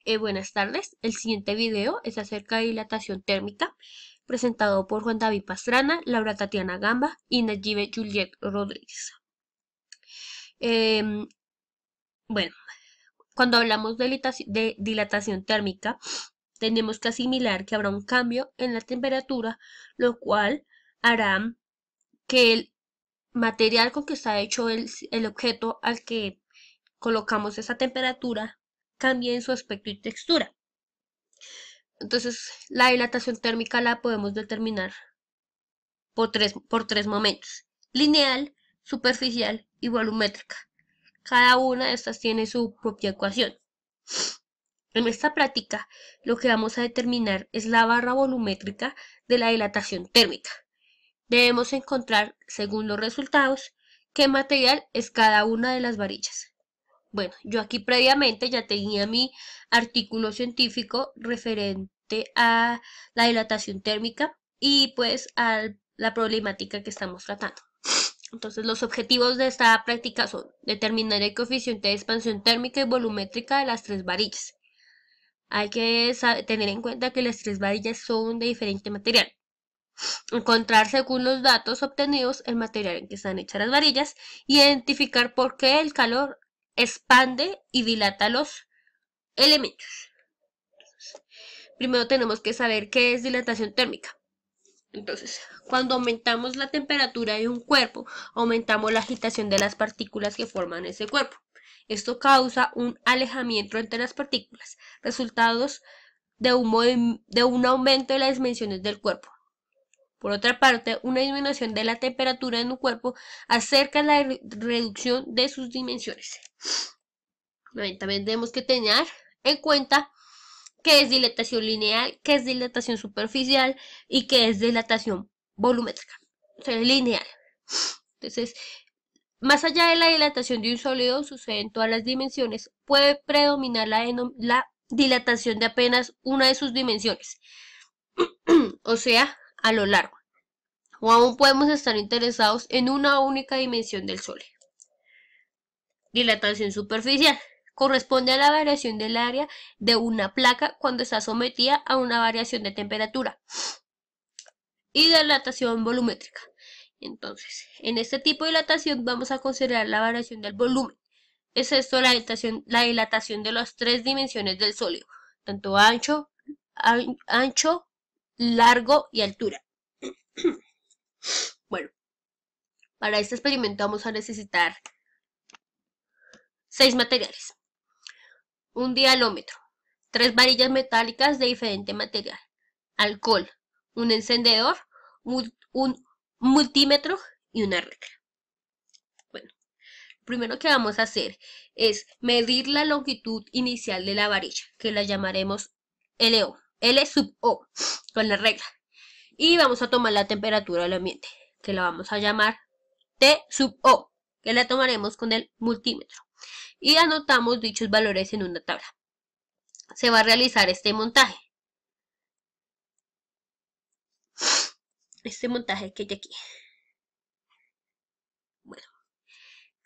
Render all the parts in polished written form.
Buenas tardes, el siguiente video es acerca de dilatación térmica, presentado por Juan David Pastrana, Laura Tatiana Gamba y Nayibe Juliet Rodríguez. Em, bueno, cuando hablamos de dilatación térmica, tenemos que asimilar que habrá un cambio en la temperatura, lo cual hará que el material con que está hecho el objeto al que colocamos esa temperatura cambie en su aspecto y textura. Entonces, la dilatación térmica la podemos determinar por tres momentos: lineal, superficial y volumétrica. Cada una de estas tiene su propia ecuación. En esta práctica, lo que vamos a determinar es la barra volumétrica de la dilatación térmica. Debemos encontrar, según los resultados, qué material es cada una de las varillas. Bueno, yo aquí previamente ya tenía mi artículo científico referente a la dilatación térmica y pues a la problemática que estamos tratando. Entonces, los objetivos de esta práctica son determinar el coeficiente de expansión térmica y volumétrica de las tres varillas. Hay que tener en cuenta que las tres varillas son de diferente material. Encontrar, según los datos obtenidos, el material en que están hechas las varillas. Identificar por qué el calor expande y dilata los elementos. Primero tenemos que saber qué es dilatación térmica. Entonces, cuando aumentamos la temperatura de un cuerpo, aumentamos la agitación de las partículas que forman ese cuerpo. Esto causa un alejamiento entre las partículas, resultados de un aumento de las dimensiones del cuerpo. Por otra parte, una disminución de la temperatura en un cuerpo acerca la reducción de sus dimensiones. También tenemos que tener en cuenta qué es dilatación lineal, qué es dilatación superficial y qué es dilatación volumétrica, o sea, lineal. Entonces, más allá de la dilatación de un sólido, sucede en todas las dimensiones, puede predominar la dilatación de apenas una de sus dimensiones, o sea, a lo largo. O aún podemos estar interesados en una única dimensión del sólido. Dilatación superficial corresponde a la variación del área de una placa cuando está sometida a una variación de temperatura. Y dilatación volumétrica. Entonces, en este tipo de dilatación vamos a considerar la variación del volumen. Es esto la dilatación de las tres dimensiones del sólido, tanto ancho, largo y altura. Bueno, para este experimento vamos a necesitar 6 materiales: un dialómetro, 3 varillas metálicas de diferente material, alcohol, un encendedor, un multímetro y una regla. Bueno, lo primero que vamos a hacer es medir la longitud inicial de la varilla, que la llamaremos LO, L sub O, con la regla. Y vamos a tomar la temperatura del ambiente, que la vamos a llamar T sub O, que la tomaremos con el multímetro. Y anotamos dichos valores en una tabla. Se va a realizar este montaje. Que hay aquí. Bueno,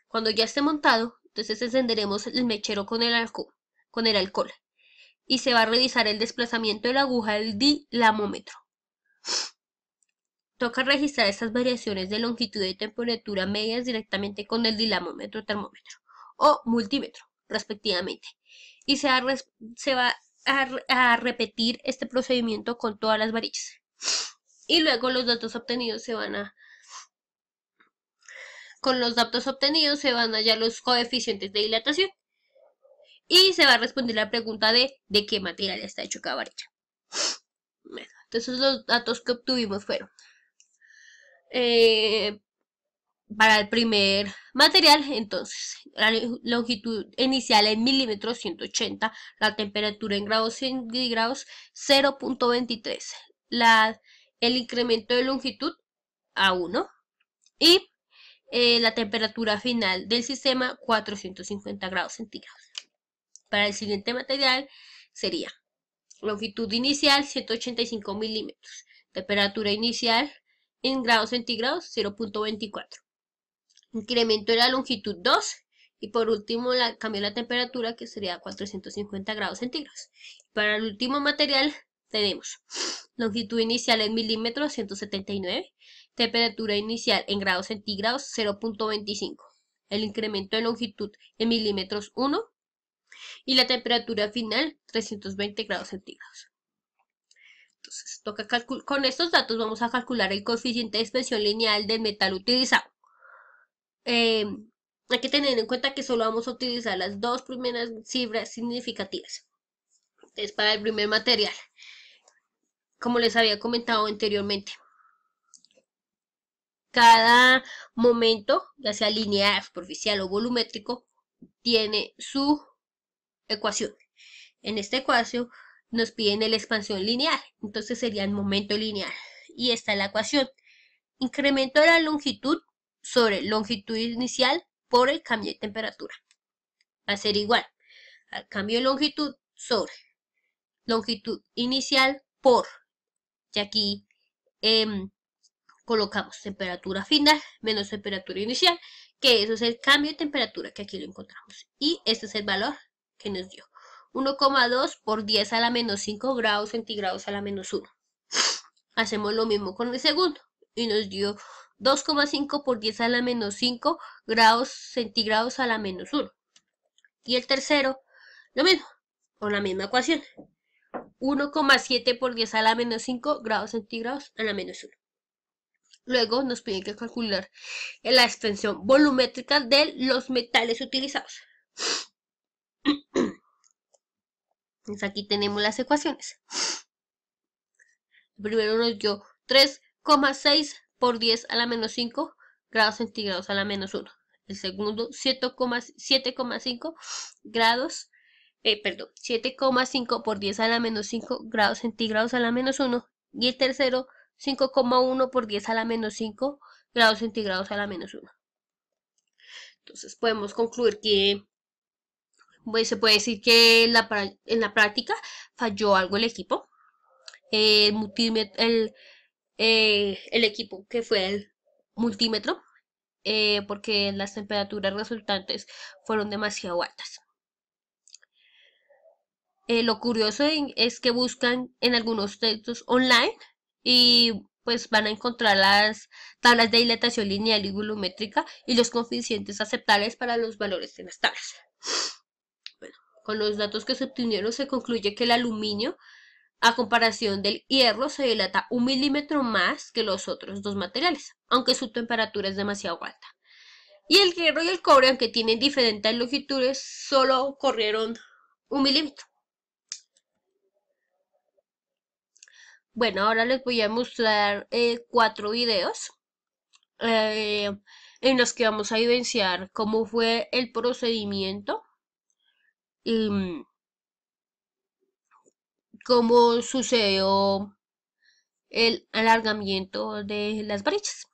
cuando ya esté montado, entonces encenderemos el mechero con el alcohol. Y se va a revisar el desplazamiento de la aguja del dilamómetro. Toca registrar estas variaciones de longitud y temperatura medias directamente con el dilamómetro, termómetro o multímetro, respectivamente. Y se va a repetir este procedimiento con todas las varillas. Y luego los datos obtenidos se van a hallar los coeficientes de dilatación. Y se va a responder la pregunta de qué material está hecho cada varilla. Bueno, entonces los datos que obtuvimos fueron: para el primer material, entonces, la longitud inicial en milímetros 180, la temperatura en grados centígrados 0.23, el incremento de longitud a 1 y la temperatura final del sistema 450 grados centígrados. Para el siguiente material sería longitud inicial 185 milímetros, temperatura inicial en grados centígrados 0.24, incremento de la longitud 2 Y por último, el cambio de la temperatura, que sería 450 grados centígrados. Para el último material tenemos longitud inicial en milímetros 179, temperatura inicial en grados centígrados 0.25, el incremento de longitud en milímetros 1 y la temperatura final 320 grados centígrados. Entonces, con estos datos vamos a calcular el coeficiente de expresión lineal del metal utilizado. Hay que tener en cuenta que solo vamos a utilizar las dos primeras cifras significativas. Entonces, para el primer material, como les había comentado anteriormente, cada momento, ya sea lineal, superficial o volumétrico, tiene su ecuación. En esta ecuación nos piden la expansión lineal, entonces sería el momento lineal. Y esta es la ecuación. Incremento de la longitud sobre longitud inicial por el cambio de temperatura. Va a ser igual al cambio de longitud sobre longitud inicial por, y aquí colocamos temperatura final menos temperatura inicial, que eso es el cambio de temperatura que aquí lo encontramos. Y este es el valor que nos dio. 1,2 por 10 a la menos 5 grados centígrados a la menos 1. Hacemos lo mismo con el segundo y nos dio 2,5 por 10 a la menos 5 grados centígrados a la menos 1. Y el tercero, lo mismo, con la misma ecuación. 1,7 por 10 a la menos 5 grados centígrados a la menos 1. Luego nos piden que calcular la extensión volumétrica de los metales utilizados. Entonces aquí tenemos las ecuaciones. El primero nos dio 3,6 por 10 a la menos 5 grados centígrados a la menos 1. El segundo 7,5 grados, 7,5 por 10 a la menos 5 grados centígrados a la menos 1. Y el tercero 5,1 por 10 a la menos 5 grados centígrados a la menos 1. Entonces podemos concluir que pues, se puede decir que en la práctica falló algo el equipo. El equipo que fue el multímetro, porque las temperaturas resultantes fueron demasiado altas. Lo curioso es que buscan en algunos textos online y pues van a encontrar las tablas de dilatación lineal y volumétrica y los coeficientes aceptables para los valores de las tablas. Bueno, con los datos que se obtuvieron se concluye que el aluminio, a comparación del hierro, se dilata 1 milímetro más que los otros dos materiales, aunque su temperatura es demasiado alta. Y el hierro y el cobre, aunque tienen diferentes longitudes, solo corrieron 1 milímetro. Bueno, ahora les voy a mostrar 4 videos en los que vamos a evidenciar cómo fue el procedimiento y cómo sucedió el alargamiento de las brechas.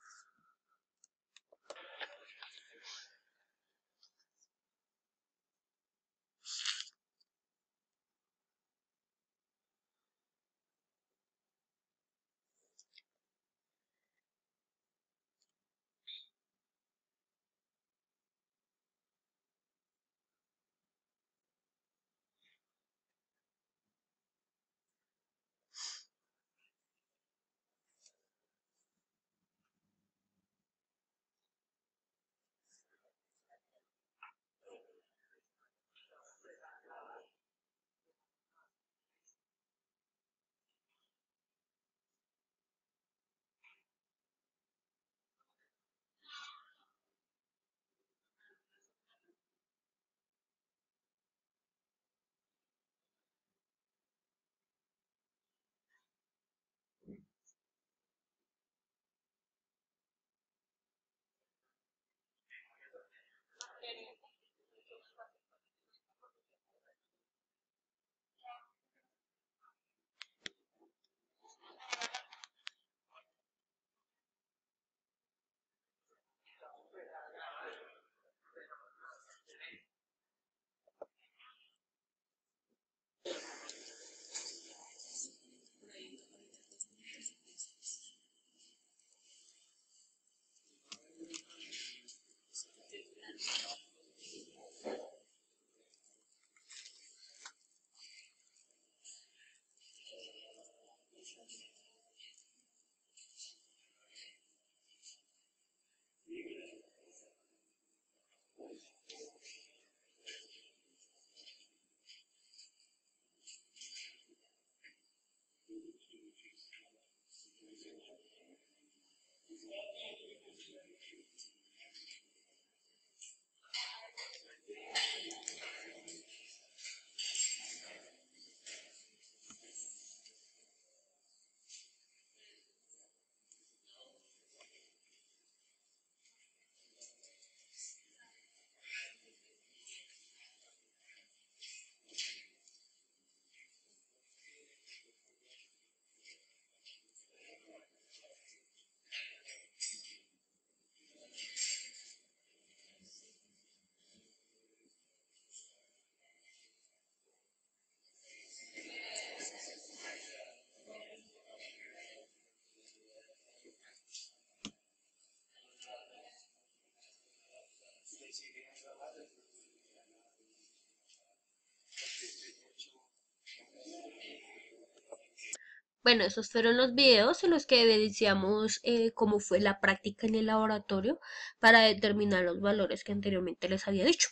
Bueno, esos fueron los videos en los que evidenciamos cómo fue la práctica en el laboratorio para determinar los valores que anteriormente les había dicho.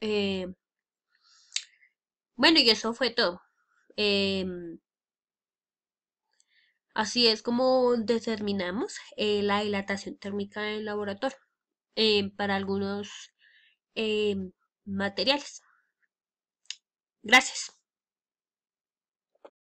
Eh, bueno, y eso fue todo. Em, Así es como determinamos la dilatación térmica en el laboratorio para algunos materiales. Gracias.